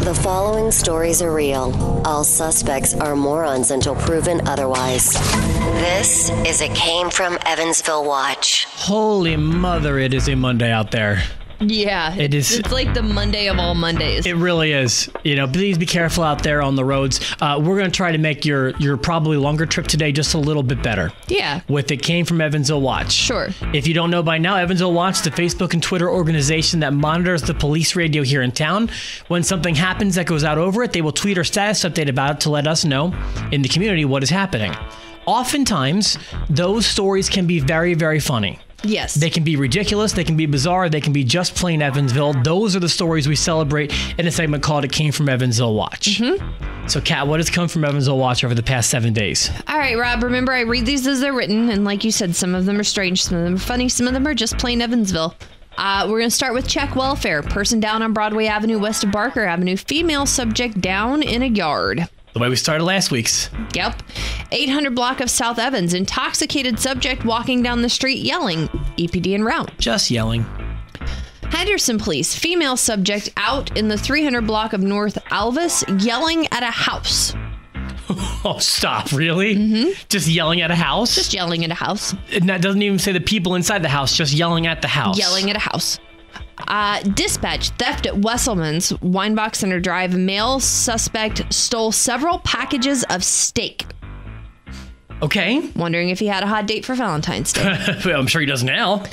The following stories are real. All suspects are morons until proven otherwise. This is a Came from Evansville watch. Holy mother, it is a Monday out there. Yeah, it is. It's like the Monday of all Mondays. It really is. You know, please be careful out there on the roads. We're going to try to make your probably longer trip today just a little bit better. Yeah. With the Came from Evansville watch. Sure. If you don't know by now, Evansville Watch, the Facebook and Twitter organization that monitors the police radio here in town. When something happens that goes out over it, they will tweet or status update about it to let us know in the community what is happening. Oftentimes, those stories can be very, very funny. Yes. They can be ridiculous, they can be bizarre, they can be just plain Evansville. Those are the stories we celebrate in a segment called It Came from Evansville Watch. Mm-hmm. So, Kat, what has come from Evansville Watch over the past 7 days? All right, Rob, remember I read these as they're written, and like you said, some of them are strange, some of them are funny, some of them are just plain Evansville. We're going to start with check welfare. Person down on Broadway Avenue west of Barker Avenue. Female subject down in a yard. The way we started last week's. Yep. 800 block of South Evans. Intoxicated subject walking down the street yelling. EPD en route. Just yelling. Henderson police. Female subject out in the 300 block of North Alvis yelling at a house. Oh, stop. Really? Mm-hmm. Just yelling at a house? Just yelling at a house. And that doesn't even say the people inside the house, just yelling at the house. Yelling at a house. Dispatch, theft at Wesselman's, Winebox Center Drive. Male suspect stole several packages of steak. Okay. Wondering if he had a hot date for Valentine's Day. I'm sure he does now.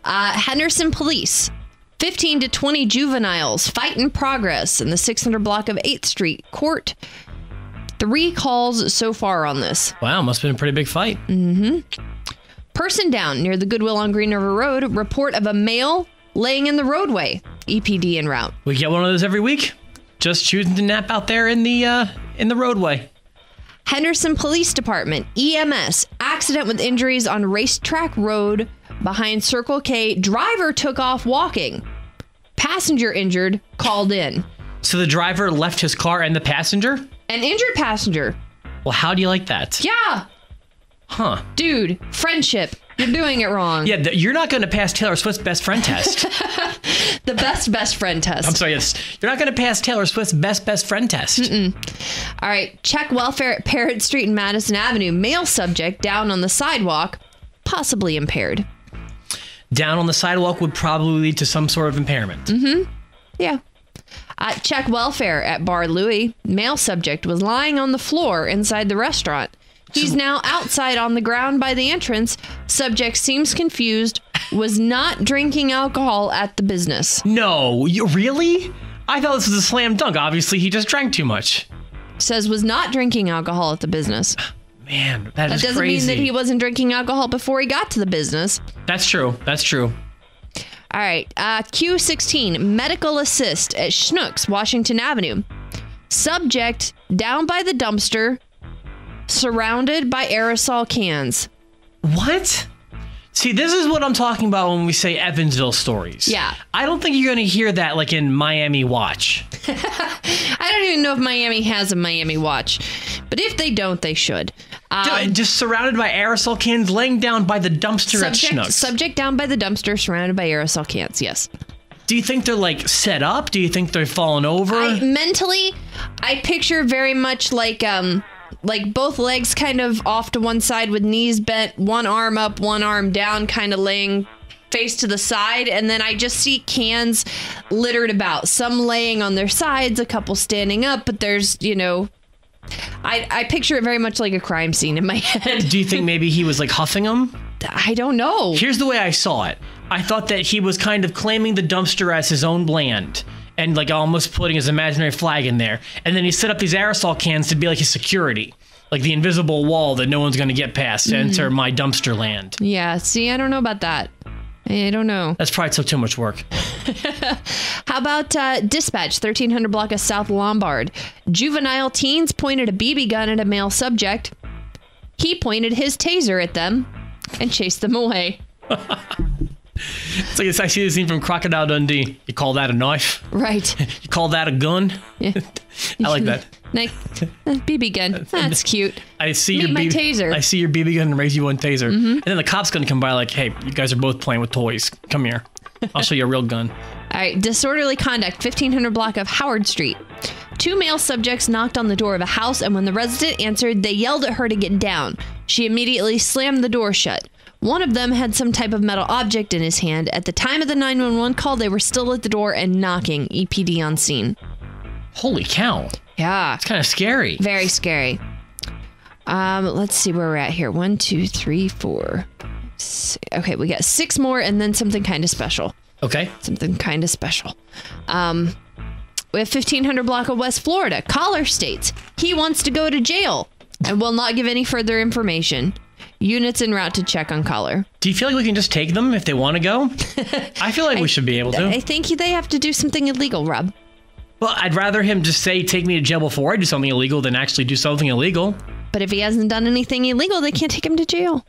Henderson police. 15 to 20 juveniles. Fight in progress in the 600 block of 8th Street. Court. 3 calls so far on this. Wow, must have been a pretty big fight. Mm-hmm. Person down near the Goodwill on Green River Road. Report of a male laying in the roadway. EPD en route. We get one of those every week. Just choosing to nap out there in the roadway. Henderson Police Department. EMS. Accident with injuries on Racetrack Road behind Circle K. Driver took off walking. Passenger injured. Called in. So the driver left his car and the passenger? An injured passenger. Well, how do you like that? Yeah. Huh. Dude, friendship. You're doing it wrong. Yeah, you're not going to pass Taylor Swift's best friend test. The best friend test. I'm sorry, yes. You're not going to pass Taylor Swift's best friend test. Mm-mm. All right, check welfare at Parrott Street and Madison Avenue. Male subject down on the sidewalk, possibly impaired. Down on the sidewalk would probably lead to some sort of impairment. Mm-hmm. Yeah. Check welfare at Bar Louie. Male subject was lying on the floor inside the restaurant. He's now outside on the ground by the entrance. Subject seems confused. Was not drinking alcohol at the business. No, really? I thought this was a slam dunk. Obviously, he just drank too much. Says was not drinking alcohol at the business. Man, that is crazy. That doesn't mean that he wasn't drinking alcohol before he got to the business. That's true. That's true. All right. Q16, medical assist at Schnucks, Washington Avenue. Subject down by the dumpster, surrounded by aerosol cans. What? See, this is what I'm talking about when we say Evansville stories. Yeah. I don't think you're going to hear that like in Miami Watch. I don't even know if Miami has a Miami Watch. But if they don't, they should. Just surrounded by aerosol cans, laying down by the dumpster at Schnucks. Subject down by the dumpster, surrounded by aerosol cans, yes. Do you think they're like set up? Do you think they're falling over? Mentally, I picture very much like both legs kind of off to one side with knees bent, one arm up, one arm down, kind of laying face to the side. And then I just see cans littered about, some laying on their sides, a couple standing up. But there's, I picture it very much like a crime scene in my head. Do you think maybe he was like huffing them? I don't know. Here's the way I saw it. I thought that he was kind of claiming the dumpster as his own land. And like almost putting his imaginary flag in there. And then he set up these aerosol cans to be like his security. Like the invisible wall that no one's going to get past to enter my dumpster land. Yeah, see, I don't know about that. I don't know. That's probably too much work. How about dispatch, 1300 block of South Lombard. Juvenile teens pointed a BB gun at a male subject. He pointed his taser at them and chased them away. It's like I see this scene from Crocodile Dundee. You call that a knife? Right. You call that a gun? Yeah. I like that. Nice. BB gun. That's cute. I see Meet your my taser. I see your BB gun and raise you one taser. And then the cop's gonna come by like, hey, you guys are both playing with toys. Come here. I'll show you a real gun. All All right, disorderly conduct, 1500 block of Howard Street. 2 male subjects knocked on the door of a house, and when the resident answered, they yelled at her to get down. She immediately slammed the door shut. One of them had some type of metal object in his hand. At the time of the 911 call, they were still at the door and knocking. EPD on scene. Holy cow. Yeah. It's kind of scary. Very scary. Let's see where we're at here. 1, 2, 3, 4. Okay, we got 6 more and then something kind of special. Okay. Something kind of special. We have 1500 block of West Florida. Caller states he wants to go to jail and will not give any further information. Units en route to check on caller. Do you feel like we can just take them if they want to go? I feel like we should be able to. I think they have to do something illegal, Rob. Well, I'd rather him just say, take me to jail before I do something illegal than actually do something illegal. But if he hasn't done anything illegal, they can't take him to jail.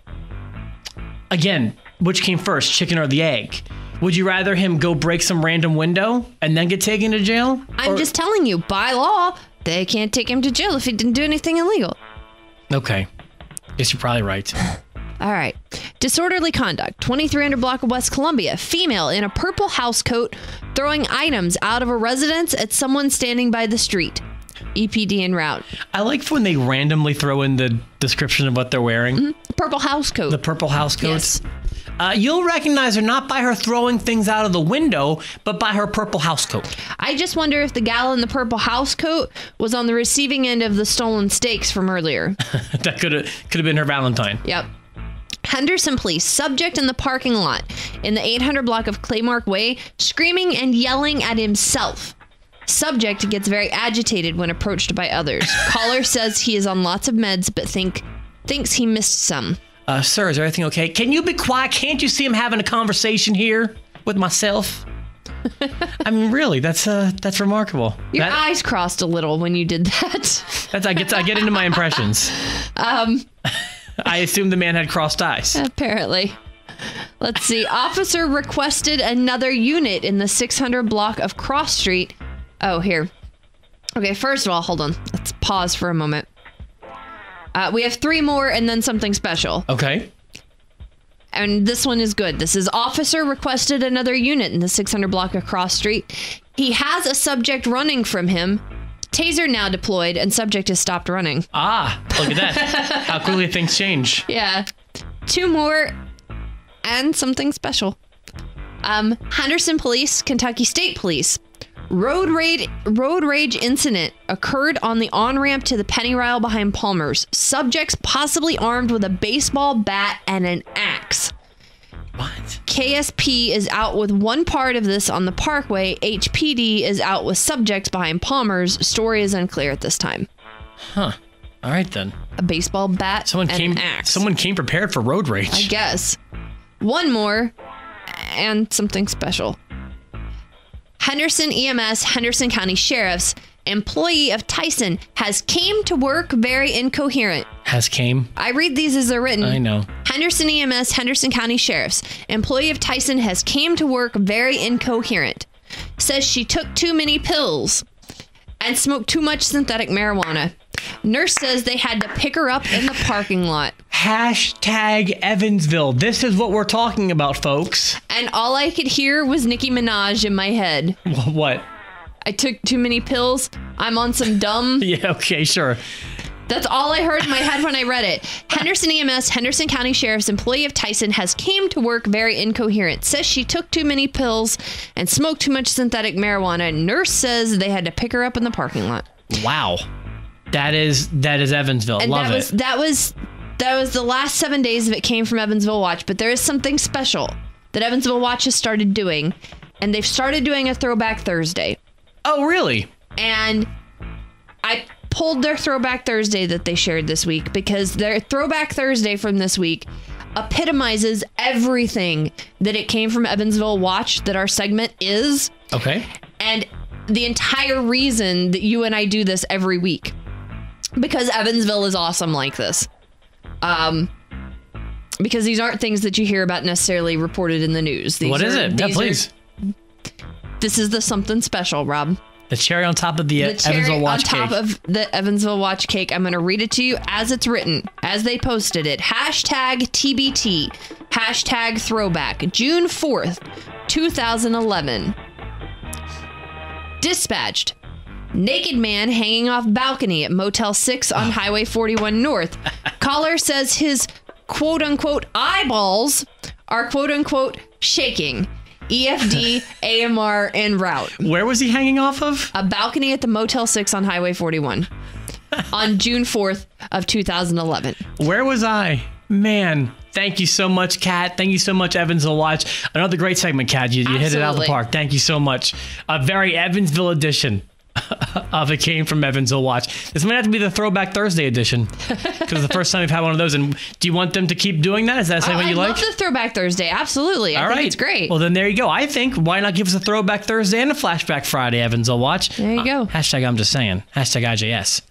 Again, which came first, chicken or the egg? Would you rather him go break some random window and then get taken to jail? I'm just telling you, by law, they can't take him to jail if he didn't do anything illegal. Okay. Guess you're probably right. All right. Disorderly conduct. 2300 block of West Columbia. Female in a purple house coat throwing items out of a residence at someone standing by the street. EPD en route. I like when they randomly throw in the description of what they're wearing. Mm-hmm. Purple house coat. The purple house coats. Yes. You'll recognize her not by her throwing things out of the window, but by her purple house coat. I just wonder if the gal in the purple house coat was on the receiving end of the stolen steaks from earlier. That could have been her Valentine. Yep. Henderson police, subject in the parking lot in the 800 block of Claymark Way, screaming and yelling at himself. Subject gets very agitated when approached by others. Caller says he is on lots of meds, but thinks he missed some. Sir, is everything okay? Can you be quiet? Can't you see I'm having a conversation here with myself? I mean, really, that's remarkable. Your eyes crossed a little when you did that. I get into my impressions. I assume the man had crossed eyes. Apparently. Let's see. Officer requested another unit in the 600 block of Cross Street. Oh, here. Okay, first of all, hold on. Let's pause for a moment. We have 3 more and then something special. Okay. And this one is good. This is officer requested another unit in the 600 block of Cross Street. He has a subject running from him. Taser now deployed and subject has stopped running. Ah, look at that. How quickly things change. Yeah. 2 more and something special. Henderson Police, Kentucky State Police. Road rage incident occurred on the on-ramp to the Pennyrile behind Palmer's. Subjects possibly armed with a baseball bat and an axe. What? KSP is out with one part of this on the Parkway. HPD is out with subjects behind Palmer's. Story is unclear at this time. Huh. All right, then. A baseball bat and an axe. Someone came prepared for road rage. I guess. 1 more and something special. Henderson EMS, Henderson County Sheriff's employee of Tyson has came to work very incoherent. Has came? I read these as they're written. I know. Henderson EMS, Henderson County Sheriff's employee of Tyson has came to work very incoherent. Says she took too many pills and smoked too much synthetic marijuana. Nurse says they had to pick her up in the parking lot. Hashtag Evansville. This is what we're talking about, folks. And all I could hear was Nicki Minaj in my head. What? I took too many pills. I'm on some dumb. Yeah, okay, sure. That's all I heard in my head when I read it. Henderson EMS, Henderson County Sheriff's employee of Tyson has came to work very incoherent. Says she took too many pills and smoked too much synthetic marijuana. Nurse says they had to pick her up in the parking lot. Wow. That is Evansville. And Love it. That was the last 7 days of It Came from Evansville Watch, but there is something special that Evansville Watch has started doing, and they've started doing a Throwback Thursday. Oh, really? And I pulled their Throwback Thursday that they shared this week because their Throwback Thursday from this week epitomizes everything that It Came from Evansville Watch that our segment is. Okay. And the entire reason that you and I do this every week. Because Evansville is awesome like this. Because these aren't things that you hear about necessarily reported in the news. What is it? Yeah, please. This is the something special, Rob. The cherry on top of the Evansville Watch cake. On top of the Evansville Watch cake. I'm going to read it to you as it's written, as they posted it. Hashtag TBT. Hashtag Throwback. June 4th, 2011. Dispatched. Naked man hanging off balcony at Motel 6 on Highway 41 North. Caller says his quote-unquote eyeballs are quote-unquote shaking. EFD, AMR, en route. Where was he hanging off of? A balcony at the Motel 6 on Highway 41 on June 4th of 2011. Where was I? Man, thank you so much, Kat. Thank you so much, Evansville Watch. Another great segment, Kat. You hit it out of the park. Thank you so much. A very Evansville edition of It Came from Evansville Watch. This might have to be the Throwback Thursday edition because it's the first time we've had one of those. And do you want them to keep doing that? Is that something you like? I love the Throwback Thursday. Absolutely. I think it's great. Well, then there you go. I think why not give us a Throwback Thursday and a Flashback Friday, Evansville Watch? There you go. Hashtag I'm just saying. Hashtag IJS.